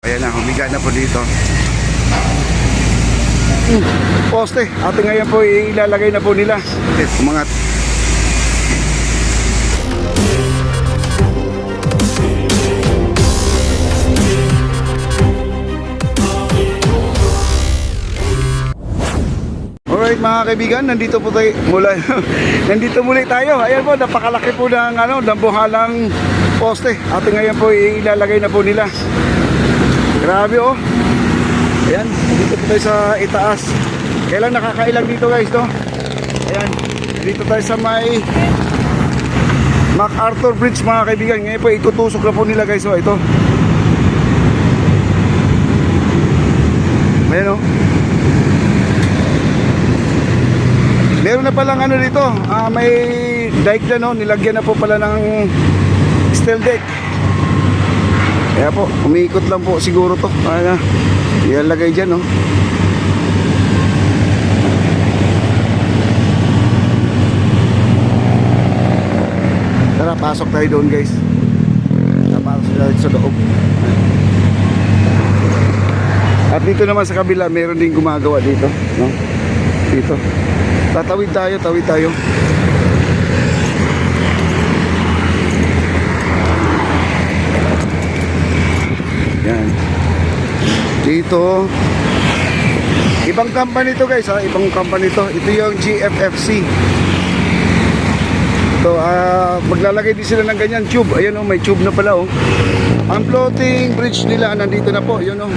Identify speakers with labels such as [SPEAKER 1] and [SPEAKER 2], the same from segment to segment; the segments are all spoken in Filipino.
[SPEAKER 1] Ayan na, humiga na po dito. Poste, ating ngayon po ilalagay na po nila. Umangat. Alright mga kaibigan, nandito po tayo nandito muli tayo. Ayan po, napakalaki po ng dambuhalang poste. Ating ngayon po ilalagay na po nila. Grabe oh. Ayan, dito po tayo sa itaas. Kailan nakakailang dito guys, no? Ayan, dito tayo sa may MacArthur Bridge mga kaibigan. Ngayon po itutusok na po nila guys, oh, ito. Ayan oh. Meron na palang dito, may dike na, no? Nilagyan na po pala ng steel deck. Kaya po, umiikot lang po siguro to. Ilalagay dyan, no? Tara, pasok tayo doon, guys. Pasok tayo sa loob. At dito naman sa kabila, meron din gumagawa dito, no? Dito. Tatawid tayo, tawid tayo. Yan. Dito. Ibang company to guys, ha? Ibang company to. Ito yung GFFC. Ito, maglalagay din sila ng ganyan tube. Ayan oh, may tube na pala oh. Ang floating bridge nila nandito na po. Yun oh.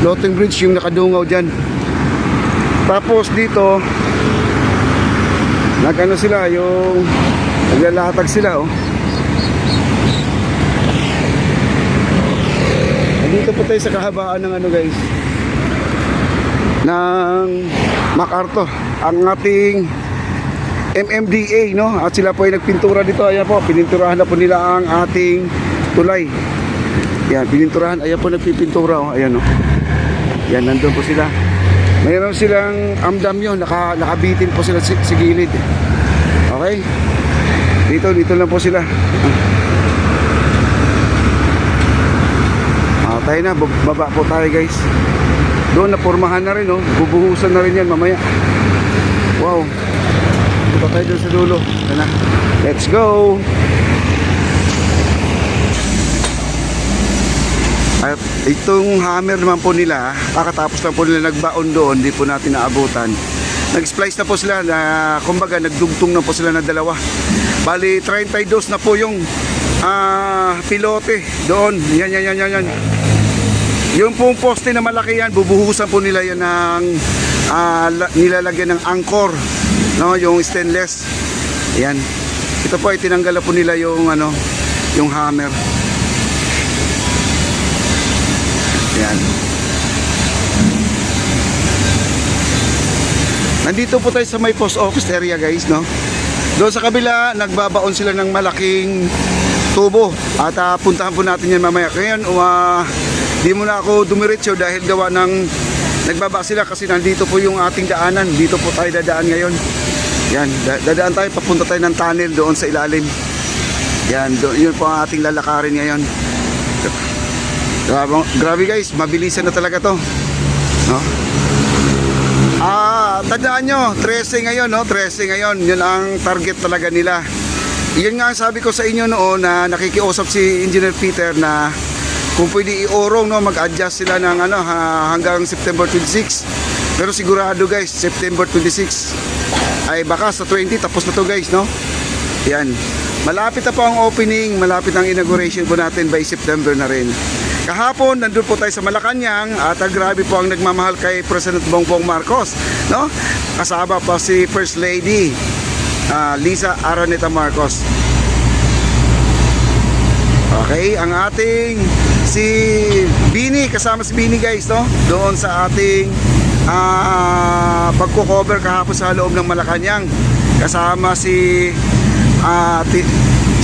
[SPEAKER 1] Floating bridge yung nakadungaw dyan. Tapos dito nagano sila, yung naglalatag sila oh. Dito po tayo sa kahabaan ng guys, ng MacArthur, ang ating MMDA, no? At sila po ay nagpintura dito. Ayan po, pininturahan na po nila ang ating tulay. Yan, pininturahan. Ayan po, nagpipintura oh. Ayan oh. Yan, nandun po sila. Mayroon silang amdam yun, nakabitin po sila sa gilid. Okay? Dito lang po sila. Tayo na, baba po tayo guys. Doon napurmahan na rin oh. Bubuhusan na rin yan mamaya. Wow. Punta tayo doon sa dulo. Tara na. Let's go. At itong hammer naman po nila, kakatapos lang po nila nagbaon doon, hindi po natin naabutan. Nag-splice na po sila, kumbaga nagdugtong na po sila na dalawa. Bali 32 na po yung pilote doon. Yan. Yung pong poste na malaki yan, bubuhusan po nila yan ng nilalagyan ng anchor, no, yung stainless. Yan. Ito po ay tinanggal na po nila yung yung hammer. Yan. Nandito po tayo sa may post office area guys, no? Doon sa kabila, nagbabaon sila ng malaking tubo. At puntahan po natin yan mamaya. Ngayon, di mo na ako dumiretso dahil gawa ng nagbaba sila kasi nandito po yung ating daanan. Dito po tayo dadaan ngayon. Yan, dadaan tayo, papunta tayo ng tunnel doon sa ilalim. Yan, yun po ang ating lalakarin ngayon. Grabe guys, mabilisan na talaga to, no? Tandaan nyo, 13 ngayon, no? 13 ngayon, yun ang target talaga nila. Yun nga sabi ko sa inyo noon na nakikiusap si Engineer Peter na kung pwede i-orong, no, mag-adjust sila ng hanggang September 26. Pero sigurado guys, September 26 ay baka sa 20 tapos na to guys, no? Yan. Malapit na po ang opening, malapit ang inauguration po natin by September na rin. Kahapon, nandun po tayo sa Malacanang at grabe po ang nagmamahal kay President Bongbong Marcos, no? Kasama pa si First Lady Lisa Araneta Marcos. Okay, ang ating si Bini, kasama si Bini guys, no? Doon sa ating pagko-cover kahapon sa loob ng Malacanang. Kasama si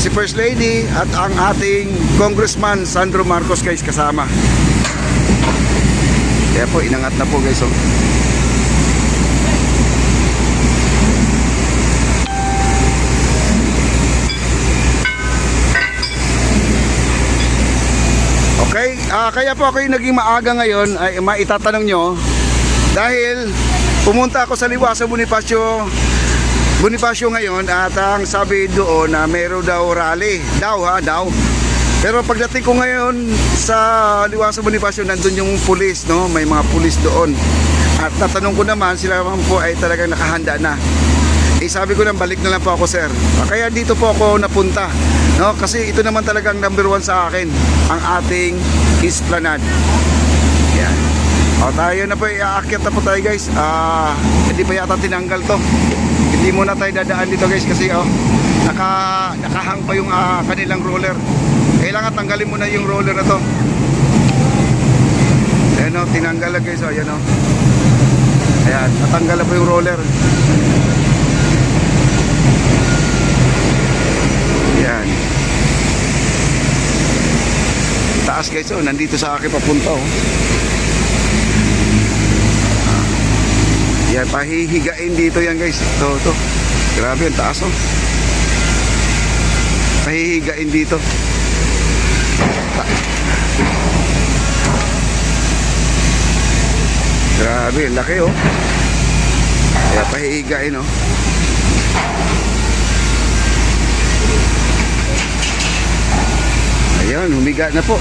[SPEAKER 1] First Lady at ang ating Congressman Sandro Marcos guys kasama. Kaya po inangat na po guys oh. Okay, Kaya po ako yung naging maaga ngayon ay maitatanong nyo dahil pumunta ako sa Liwasa Bonifacio ngayon at ang sabi doon na meron daw rally daw. Pero pagdating ko ngayon sa Liwasa Bonifacio, nandun yung pulis, no? May mga pulis doon. At natanong ko naman, sila naman po ay talagang nakahanda na. Sabi ko nang balik na lang po ako, sir. Kaya dito po ako napunta, no? Kasi ito naman talagang number 1 sa akin, ang ating Esplanade. Yan. Tayo na po, aakyat na po tayo, guys. Hindi pa yata tinanggal to. Hindi muna tayo dadaan dito, guys, kasi nakahang pa yung kanilang roller. Kailangan tanggalin muna yung roller na to. Ayan o, tinanggal lang, guys. Ayan o. Ayan, natanggal na po yung roller. Ayan. Taas, guys, oh. Nandito sa akin papunta, oh. Yan, pahihigain dito yan, guys. Ito. Grabe, ang taas, oh. Pahihigain dito. Grabe, laki, oh. Kaya pahihigain, oh. Ayan, humiga na po.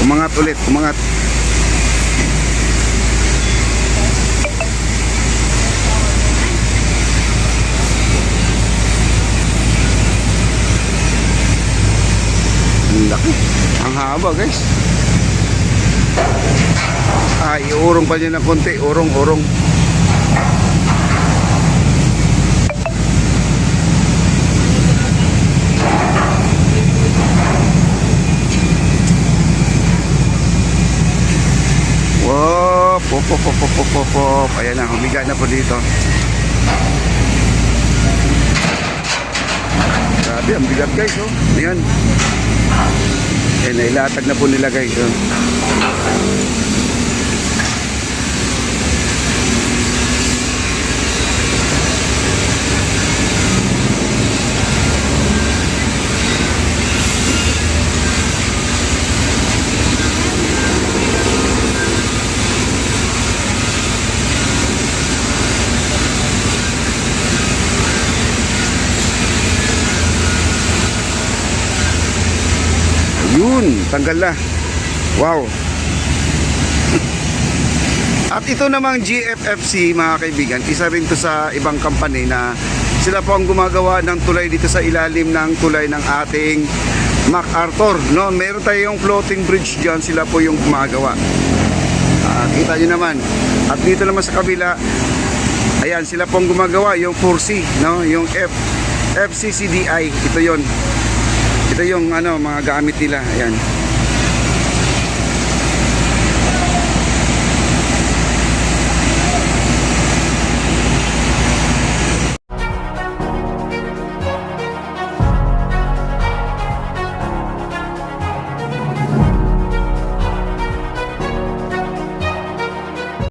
[SPEAKER 1] Umangat ulit, umangat. Ang laki. Ang haba, guys. Iurong pa niya ng konti. Urong. Wow, pop. Ayan na, humiga na po dito. Grabe, ang bigat, guys, oh. Ayan. Nailatag na po nila, guys, oh. Yun, tanggal na. Wow. At ito namang GFFC, mga kaibigan, isa rin to sa ibang company na sila po ang gumagawa ng tulay dito sa ilalim ng tulay ng ating MacArthur, no? Meron tayong floating bridge dyan, sila po yung gumagawa. Kita nyo naman. At dito naman sa kabila, ayan, sila po ang gumagawa, yung 4C, no? Yung FCCDI, ito yon. Ito yung mga gamit nila, ayan.